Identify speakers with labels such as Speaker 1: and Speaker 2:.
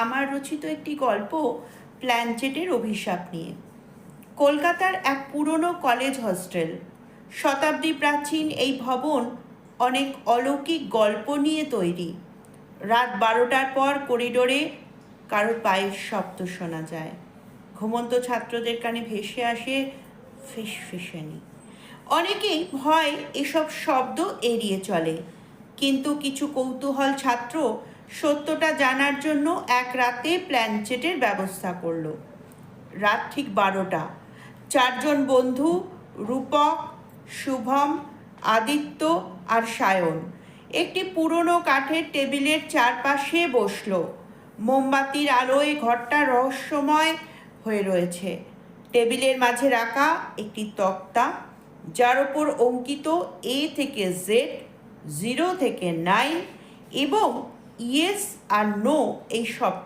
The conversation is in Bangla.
Speaker 1: আমার রচিত একটি গল্প প্ল্যানচেটের অভিশাপ নিয়ে। কলকাতার এক পুরনো কলেজ হস্টেল। শতাব্দী প্রাচীন এই ভবন অনেক অলৌকিক গল্প নিয়ে তৈরি। রাত 12টার পর করিডোরে কারোর পায়ের শব্দ শোনা যায়। ঘুমন্ত ছাত্রদের কানে ভেসে আসে ফিসফিসানি। অনেকেই ভয় এসব শব্দ এড়িয়ে চলে, কিন্তু কিছু কৌতূহল ছাত্র সত্যটা জানার জন্য এক রাতে প্ল্যানচেটের ব্যবস্থা করলো। রাত ঠিক 12টা। 4জন বন্ধু, রূপক, শুভম, আদিত্য আর সায়ন একটি পুরনো কাঠের টেবিলের চারপাশে বসলো। মোমবাতির আলোয় ঘরটা রহস্যময় হয়ে রয়েছে। টেবিলের মাঝে রাখা একটি তক্তা, যার ওপর অঙ্কিত A থেকে Z, 0 থেকে 9 এবং ইয়েস আর নো এই শব্দ